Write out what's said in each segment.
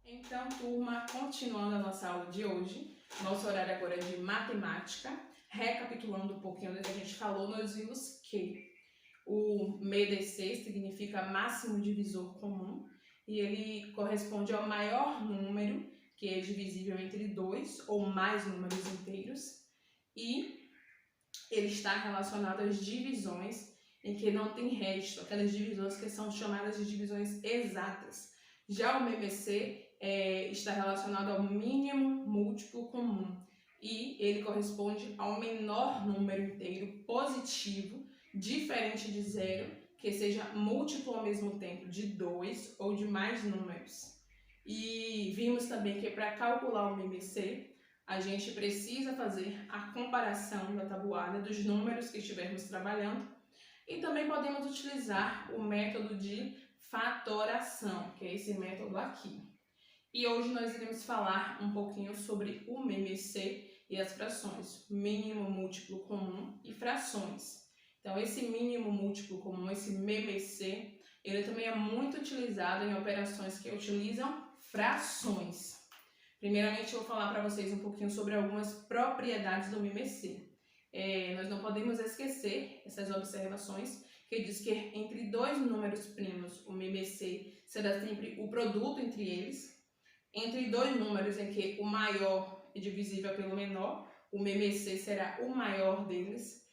Então, turma, continuando a nossa aula de hoje, nosso horário agora é de matemática. Recapitulando um pouquinho do que a gente falou, nós vimos que o MDC significa máximo divisor comum e ele corresponde ao maior número que é divisível entre dois ou mais números inteiros, e ele está relacionado às divisões em que não tem resto, aquelas divisões que são chamadas de divisões exatas. Já o MMC está relacionado ao mínimo múltiplo comum e ele corresponde ao menor número inteiro positivo, diferente de zero, que seja múltiplo ao mesmo tempo de 2 ou de mais números. E vimos também que para calcular o MMC, a gente precisa fazer a comparação da tabuada dos números que estivermos trabalhando, e também podemos utilizar o método de fatoração, que é esse método aqui. E hoje nós iremos falar um pouquinho sobre o MMC e as frações, mínimo múltiplo comum e frações. Então, esse mínimo múltiplo comum, esse MMC, ele também é muito utilizado em operações que utilizam frações. Primeiramente, eu vou falar para vocês um pouquinho sobre algumas propriedades do MMC. Nós não podemos esquecer essas observações, que diz que entre dois números primos, o MMC será sempre o produto entre eles. Entre dois números em que o maior é divisível pelo menor, o MMC será o maior deles.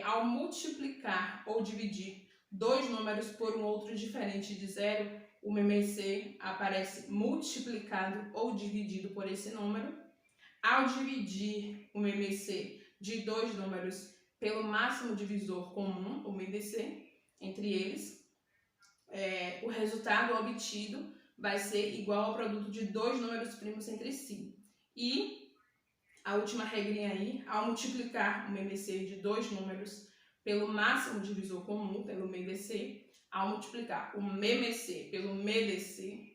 Ao multiplicar ou dividir dois números por um outro diferente de zero, o MMC aparece multiplicado ou dividido por esse número. Ao dividir o MMC de dois números pelo máximo divisor comum, o MDC, entre eles, o resultado obtido vai ser igual ao produto de dois números primos entre si. E a última regrinha aí, ao multiplicar o MMC de dois números pelo máximo divisor comum, pelo MDC, ao multiplicar o MMC pelo MDC,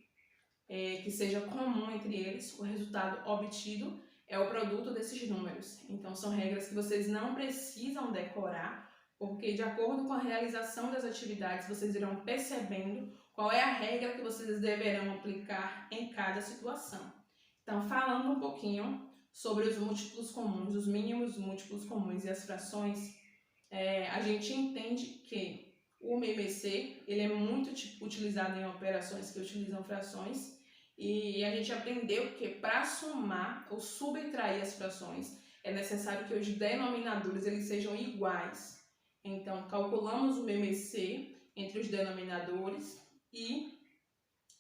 que seja comum entre eles, o resultado obtido é o produto desses números. Então, são regras que vocês não precisam decorar, porque de acordo com a realização das atividades, vocês irão percebendo qual é a regra que vocês deverão aplicar em cada situação. Então, falando um pouquinho sobre os múltiplos comuns, os mínimos múltiplos comuns e as frações, a gente entende que o MMC ele é muito utilizado em operações que utilizam frações, e a gente aprendeu que para somar ou subtrair as frações é necessário que os denominadores eles sejam iguais. Então, calculamos o MMC entre os denominadores e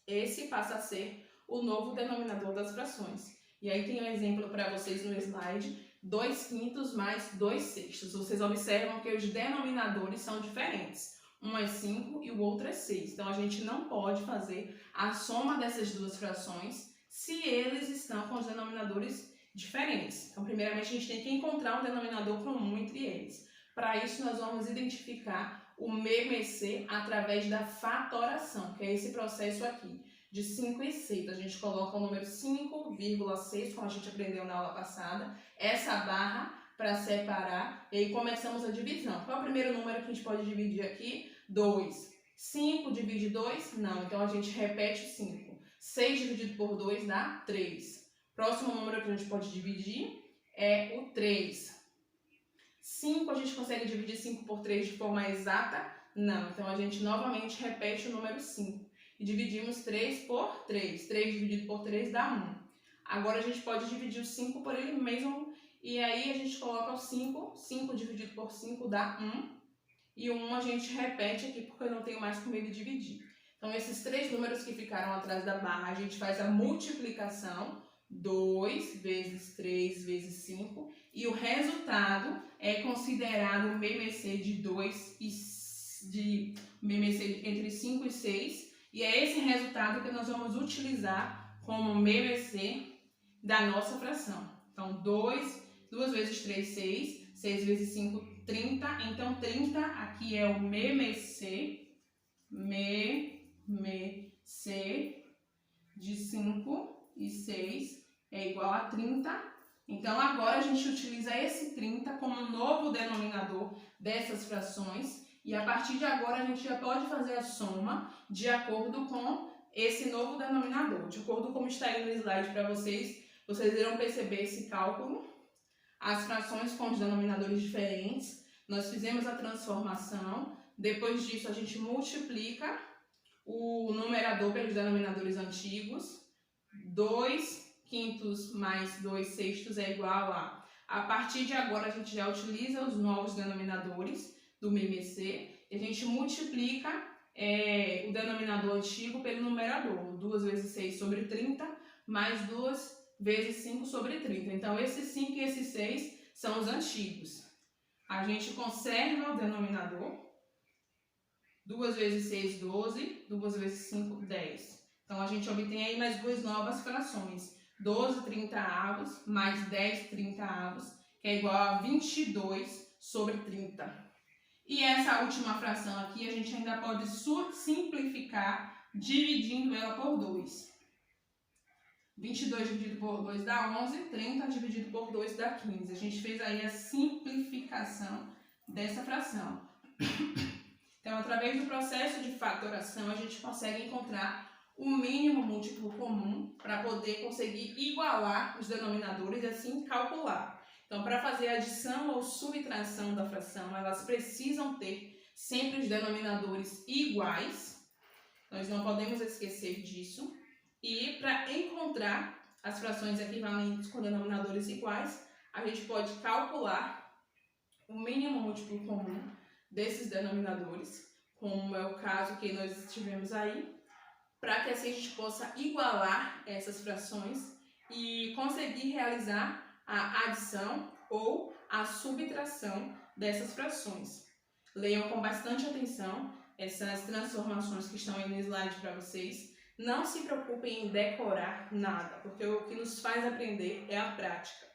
esse passa a ser o novo denominador das frações. E aí tem um exemplo para vocês no slide, 2/5 mais 2/6. Vocês observam que os denominadores são diferentes. Um é 5 e o outro é 6. Então, a gente não pode fazer a soma dessas duas frações se eles estão com os denominadores diferentes. Então, primeiramente, a gente tem que encontrar um denominador comum entre eles. Para isso, nós vamos identificar o MMC através da fatoração, que é esse processo aqui, de 5 e 6. A gente coloca o número 5,6, como a gente aprendeu na aula passada, essa barra para separar, e aí começamos a divisão. Qual é o primeiro número que a gente pode dividir aqui? 2. 5 divide 2? Não, então a gente repete o 5. 6 dividido por 2 dá 3. Próximo número que a gente pode dividir é o 3. 5, a gente consegue dividir 5 por 3 de forma exata? Não, então a gente novamente repete o número 5. E dividimos 3 por 3. 3 dividido por 3 dá 1. Agora a gente pode dividir o 5 por ele mesmo, e aí a gente coloca o 5. 5 dividido por 5 dá 1. E o 1 a gente repete aqui porque eu não tenho mais como ele dividir. Então, esses três números que ficaram atrás da barra, a gente faz a multiplicação, 2 vezes 3 vezes 5, e o resultado é considerado o MMC de 2 de MMC entre 5 e 6, e é esse resultado que nós vamos utilizar como MMC da nossa fração. Então, 2 vezes 3, 6, 6 vezes 5, 30. Então, 30 aqui é o MMC de 5 e 6 é igual a 30. Então, agora a gente utiliza esse 30 como um novo denominador dessas frações, e a partir de agora a gente já pode fazer a soma de acordo com esse novo denominador. De acordo com como está aí no slide para vocês, vocês irão perceber esse cálculo, as frações com os denominadores diferentes. Nós fizemos a transformação, depois disso a gente multiplica o numerador pelos denominadores antigos. 2/5 mais 2/6 é igual a partir de agora a gente já utiliza os novos denominadores do MMC, e a gente multiplica o denominador antigo pelo numerador, 2 vezes 6 sobre 30, mais 2 vezes 5 sobre 30. Então, esses 5 e esses 6 são os antigos. A gente conserva o denominador, 2 vezes 6, 12, 2 vezes 5, 10. Então, a gente obtém aí mais duas novas frações, 12 30avos mais 10 30avos, que é igual a 22 sobre 30. E essa última fração aqui, a gente ainda pode simplificar dividindo ela por 2. 22 dividido por 2 dá 11, 30 dividido por 2 dá 15. A gente fez aí a simplificação dessa fração. Então, através do processo de fatoração, a gente consegue encontrar o mínimo múltiplo comum para poder conseguir igualar os denominadores e assim calcular. Então, para fazer a adição ou subtração da fração, elas precisam ter sempre os denominadores iguais. Nós não podemos esquecer disso. E para encontrar as frações equivalentes com denominadores iguais, a gente pode calcular o mínimo múltiplo comum desses denominadores, como é o caso que nós tivemos aí, para que assim a gente possa igualar essas frações e conseguir realizar a adição ou a subtração dessas frações. Leiam com bastante atenção essas transformações que estão aí no slide para vocês. Não se preocupem em decorar nada, porque o que nos faz aprender é a prática.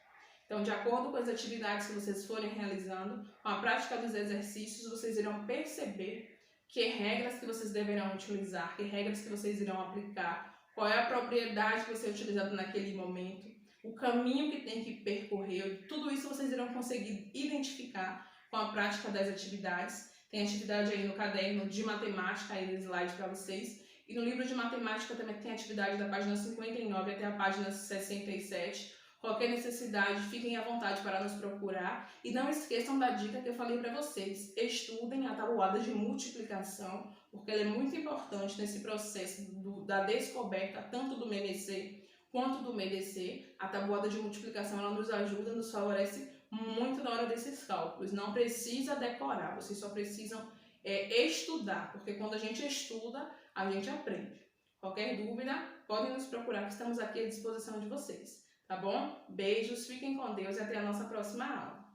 Então, de acordo com as atividades que vocês forem realizando, com a prática dos exercícios, vocês irão perceber que regras que vocês deverão utilizar, que regras que vocês irão aplicar, qual é a propriedade que vai ser utilizada naquele momento, o caminho que tem que percorrer, tudo isso vocês irão conseguir identificar com a prática das atividades. Tem atividade aí no caderno de matemática, aí no slide para vocês. E no livro de matemática também tem atividade da página 59 até a página 67. Qualquer necessidade, fiquem à vontade para nos procurar. E não esqueçam da dica que eu falei para vocês. Estudem a tabuada de multiplicação, porque ela é muito importante nesse processo da descoberta, tanto do MMC quanto do MEDC. A tabuada de multiplicação ela nos ajuda, nos favorece muito na hora desses cálculos. Não precisa decorar, vocês só precisam estudar, porque quando a gente estuda, a gente aprende. Qualquer dúvida, podem nos procurar, que estamos aqui à disposição de vocês. Tá bom? Beijos, fiquem com Deus e até a nossa próxima aula.